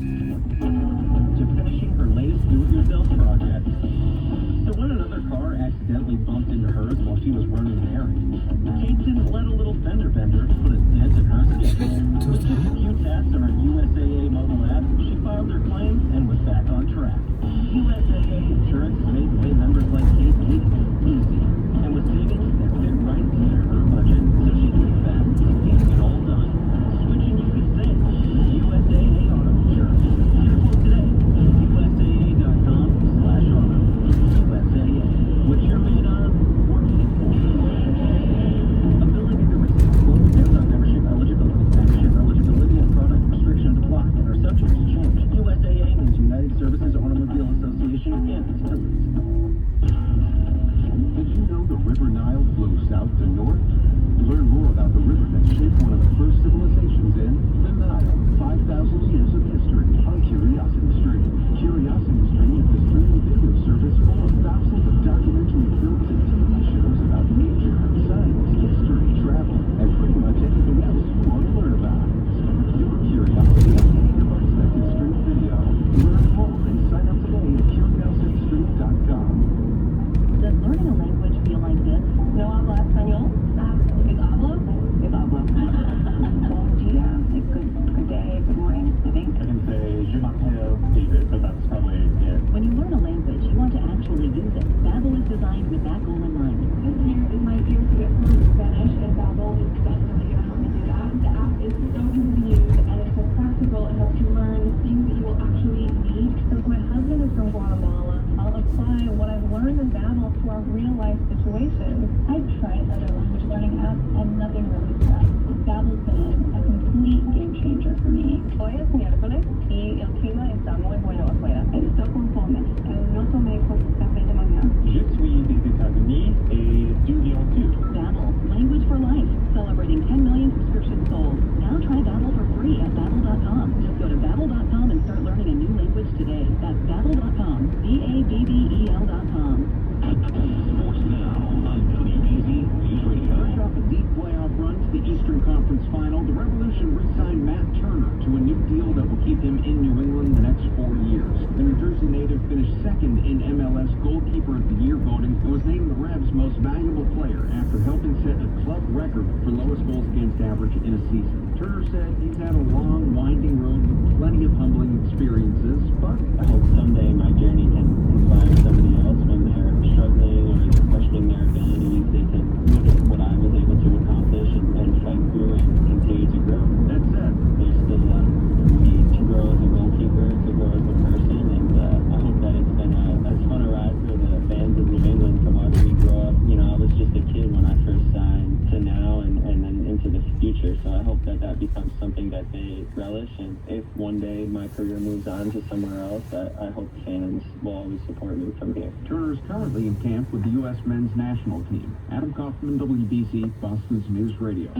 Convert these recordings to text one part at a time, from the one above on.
to finishing her latest do-it-yourself project. So when another car accidentally bumped into hers while she was running an errand, Kate didn't let a little fender bender put a dent in her schedule. With just a few tests on her USAA mobile app, she filed her claim and was back on track. USAA Insurance made way members like Kate easy, and with savings that fit right into her budget, so she could invest in getting it all done. Switching you could save. USAA Auto Insurance. Get a quote today. USAA.com/auto. USAA. What you're made of, we're made for. Ability to receive quotes based on membership eligibility. Membership eligibility and product restrictions apply and are subject to change. USAA means United Services Automobile Association and its affiliates. Did you know the River Nile flows south to north? Learn more about the river that shaped one of the first civilizations in the Nile. 5,000 years of history on Curiosity Stream. Curiosity Stream is the streaming video service full of thousands of documentary films and TV shows about nature, science, history, travel, and pretty much anything else you want to learn about. Spark your curiosity on any device that can stream video. Learn more and sign up today at curiositystream.com. Does learning a language feel like this? No habla español? ¿Es habla? ¿Es habla? Bom dia, like good day, good morning, I think. I can say, je m'appelle David, but that's probably it. When you learn a language, you want to actually use it. Babbel is designed with that goal in mind. This year is my year to get fluent in Spanish, and Babbel is definitely going to help me do that. The app is so easy to use, and it's so practical. It helps you learn things that you will actually need. Since my husband is from Guatemala, I'll apply what I've learned in Babbel to our real-life situations. I've tried other language learning apps, and nothing really stuck. Babbel's been a complete game changer for me. Hoy es miércoles y el clima está muy bueno afuera. Estoy con fome. No tomé café de mañana. Je suis des États-Unis et du Lyon too. Babbel, language for life, celebrating 10 million subscriptions sold. Now try Babbel for free at Babbel.com. Just go to Babbel.com and start learning a new language today. That's Babbel.com. Babbel.com. Sports now on WBZ News Radio. Fresh off a deep playoff run to the Eastern Conference Final, the Revolution re-signed Matt Turner to a new deal that will keep him in New England the next 4 years. The New Jersey native finished second in MLS Goalkeeper of the Year voting and was named the Revs' most valuable player after helping set a club record for lowest goals against average in a season. Turner said he's had a long, winding road with plenty of humbling experiences, but I hope someday my journey can inspire somebody else when they're struggling or questioning their abilities. They can look at what I was able to accomplish and fight through and continue to grow. That said, there's still a lot for me to grow as a goalkeeper, to grow as a person, and I hope that it's been as fun a ride for the fans of New England to watch me grow up. You know, I was just a kid when I first signed to now and then into the future, so I hope that becomes something that they relish, and if one day my career moves on to somewhere else, I hope fans will always support me from here. Turner is currently in camp with the U.S. men's national team. Adam Kaufman, WBC, Boston's News Radio.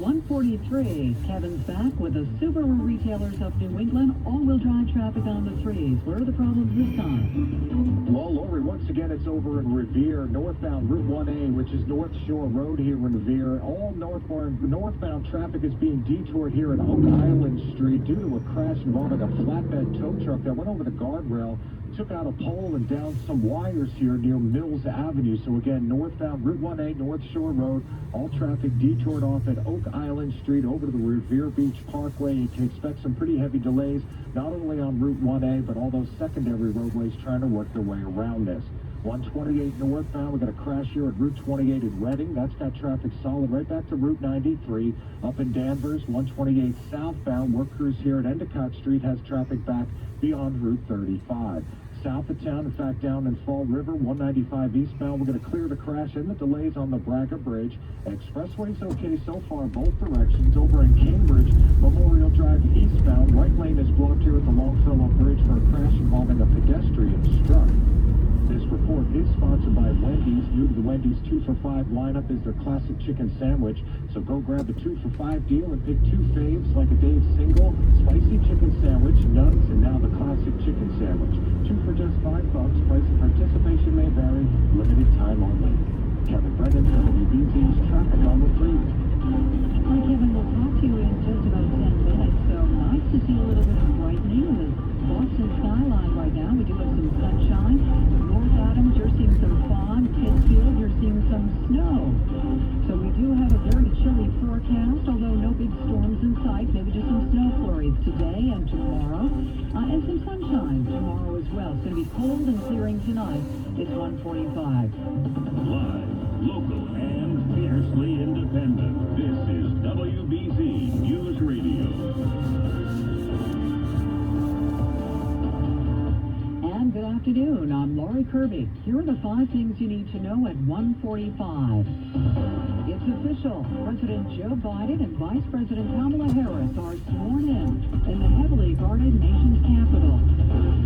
143. Kevin's back with the Subaru retailers of New England. All-wheel drive traffic on the threes. Where are the problems this time? Well, Lori, once again, it's over in Revere, northbound Route 1A, which is North Shore Road here in Revere. All northbound traffic is being detoured here at Oak Island Street due to a crash involving a flatbed tow truck that went over the guardrail, took out a pole and down some wires here near Mills Avenue. So again, northbound Route 1A, North Shore Road, all traffic detoured off at Oak Island Street over to the Revere Beach Parkway. You can expect some pretty heavy delays, not only on Route 1A, but all those secondary roadways trying to work their way around this. 128 northbound, we got a crash here at Route 28 in Reading. That's got traffic solid right back to Route 93. Up in Danvers, 128 southbound, work crews here at Endicott Street has traffic back beyond Route 35. South of town, in fact, down in Fall River, 195 eastbound, we're going to clear the crash and the delays on the Braga Bridge. Expressway's okay so far, both directions. Over in Cambridge, Memorial Drive eastbound, right lane is blocked here at the Longfellow Bridge for a crash involving a pedestrian struck. This report is sponsored by Wendy's. New to the Wendy's 2 for $5 lineup is their classic chicken sandwich. So go grab a 2 for $5 deal and pick 2 faves like a Dave's single, spicy chicken sandwich, nuts, and now the classic chicken sandwich. 2 for just $5. Price and participation may vary. Limited time only. Kevin Brennan, WBZ's traffic on the 3. Hi, Kevin. We'll talk to you in just about 10 minutes. So nice to sunshine tomorrow as well. It's going to be cold and clearing tonight. It's 1:45. Live, local, and fiercely independent. This is WBZ News Radio. And good afternoon. I'm Laurie Kirby. Here are the 5 things you need to know at 1:45. It's official. President Joe Biden and Vice President Kamala Harris are sworn in the heavily guarded nation's capital.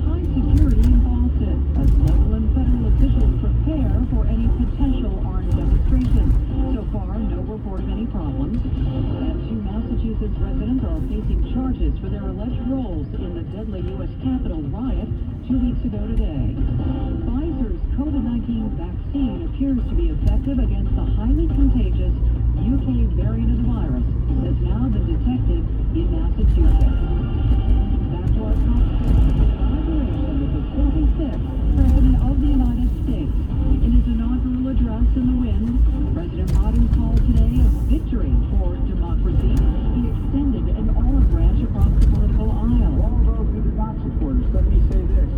High security in Boston as local and federal officials prepare for any potential armed demonstration. So far, no report of any problems. And 2 Massachusetts residents are facing charges for their alleged roles in the deadly U.S. Capitol riot 2 weeks ago today. Pfizer's COVID-19 vaccine appears to be effective against the highly contagious UK variant of the virus that's now been detected in Massachusetts. Back to our top story. The inauguration of the 46th President of the United States. In his inaugural address in the wind, President Biden called today a victory for democracy. He extended an olive branch across the political aisle. All those who do not support us, let me say this.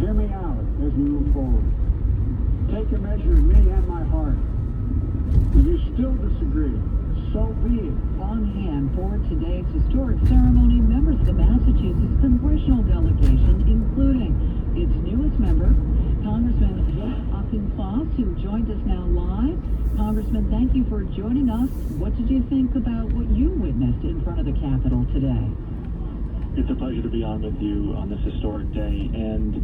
Hear me out as we move forward. Take a measure of me and my heart. If you still disagree, so be it. On hand for today's historic ceremony, members of the Massachusetts congressional delegation, including its newest member, Congressman Joachim, who joined us now live. Congressman, thank you for joining us. What did you think about what you witnessed in front of the Capitol today? It's a pleasure to be on with you on this historic day, and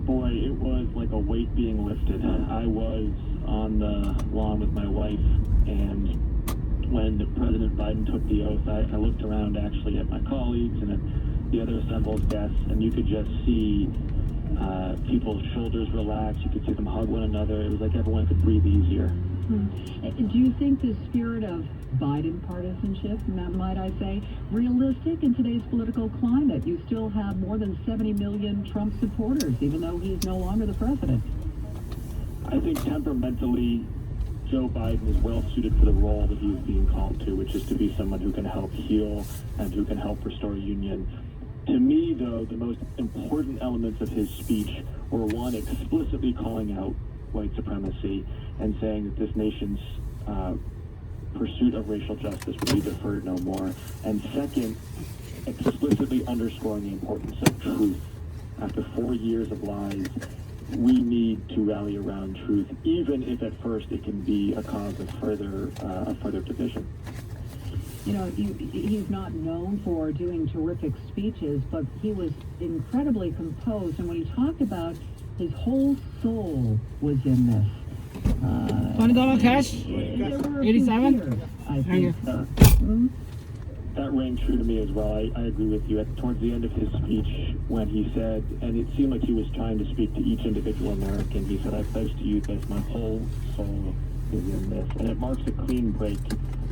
boy, it was like a weight being lifted. I was on the lawn with my wife, and when President Biden took the oath, I looked around actually at my colleagues and at the other assembled guests, and you could just see people's shoulders relax. You could see them hug one another. It was like everyone could breathe easier. Do you think the spirit of Biden partisanship, might I say, realistic in today's political climate? You still have more than 70 million Trump supporters, even though he's no longer the president. I think temperamentally, Joe Biden is well suited for the role that he's being called to, which is to be someone who can help heal and who can help restore union. To me, though, the most important elements of his speech were, one, explicitly calling out white supremacy and saying that this nation's pursuit of racial justice will be deferred no more. And second, explicitly underscoring the importance of truth. After 4 years of lies, we need to rally around truth, even if at first it can be a cause of further division. You know, he's not known for doing terrific speeches, but he was incredibly composed. And when he talked about his whole soul was in this. $20 cash. 87. I think. That rang true to me as well. I agree with you. Towards the end of his speech, when he said, and it seemed like he was trying to speak to each individual American, he said, "I pledge to you this, my whole soul is in this." And it marks a clean break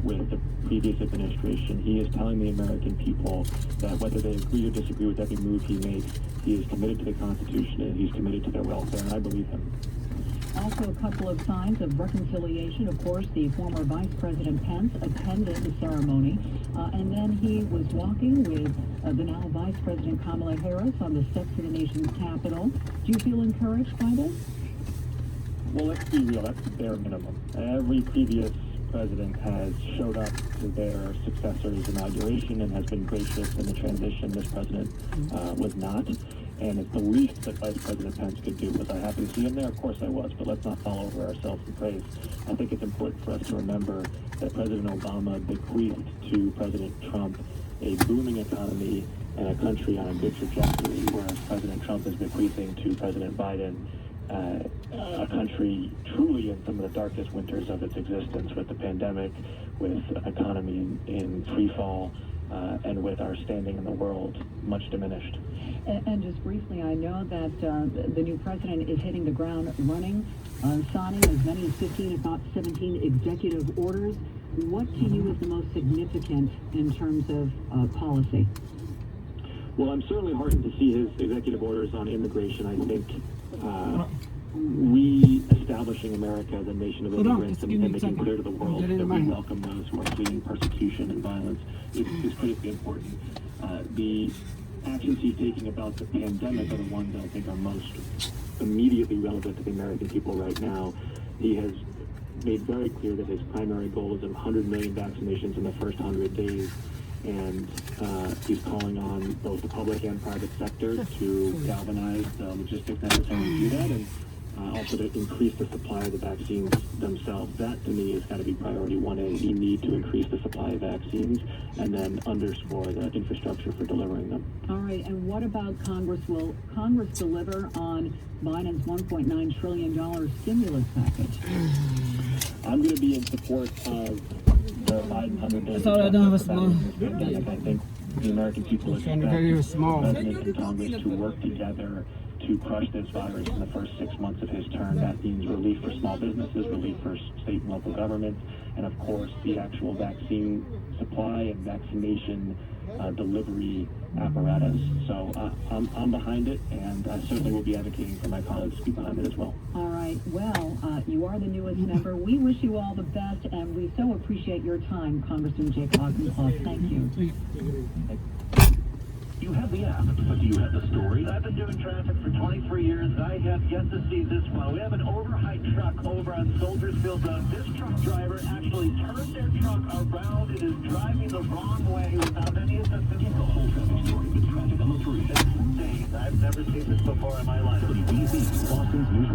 with the previous administration. He is telling the American people that whether they agree or disagree with every move he makes, he is committed to the Constitution and he's committed to their welfare, and I believe him. Also, a couple of signs of reconciliation. Of course, the former Vice President Pence attended the ceremony, and then he was walking with the now Vice President Kamala Harris on the steps of the nation's Capitol. Do you feel encouraged by this? Well, let's be real. That's the bare minimum. Every previous president has showed up to their successor's inauguration and has been gracious in the transition. This president was not. And it's the least that Vice President Pence could do. Was I happy to see him there? Of course I was, but let's not fall over ourselves in praise. I think it's important for us to remember that President Obama bequeathed to President Trump a booming economy and a country on a good trajectory, whereas President Trump is bequeathing to President Biden a country truly in some of the darkest winters of its existence, with the pandemic, with an economy in free fall, and with our standing in the world much diminished. And just briefly, I know that the new president is hitting the ground running, signing as many as 15, if not 17, executive orders. What to you is the most significant in terms of policy? Well, I'm certainly heartened to see his executive orders on immigration. I think re-establishing America as a nation of immigrants and making clear to the world that we welcome those who are fleeing persecution and violence is critically important. The actions he's taking about the pandemic are the ones that I think are most immediately relevant to the American people right now. He has made very clear that his primary goal is 100 million vaccinations in the first 100 days. And he's calling on both the public and private sector to galvanize the logistics necessary to do that, and also to increase the supply of the vaccines themselves. That, to me, has got to be priority 1A. We need to increase the supply of vaccines and then underscore the infrastructure for delivering them. All right, and what about Congress? Will Congress deliver on Biden's $1.9 trillion stimulus package? I'm going to be in support of the Biden 100 days. Sorry, I don't have a small. I think the American people expect the President and Congress to work together to crush this virus in the first 6 months of his term. That means relief for small businesses, relief for state and local governments, and of course the actual vaccine supply and vaccination delivery apparatus. So I'm behind it, and I certainly will be advocating for my colleagues to be behind it as well. All right. Well, you are the newest member. We wish you all the best, and we so appreciate your time, Congressman Jake Auchincloss. Thank you. You have the app, but do you have the story? I've been doing traffic for 23 years. I have yet to see this one. We have an overhyped truck over on Soldiers Field Road. This truck driver actually turned their truck around and is driving the wrong way without any assistance. Get the whole traffic story with traffic on the 3. It's insane. I've never seen this before in my life. WBZ, Boston's news.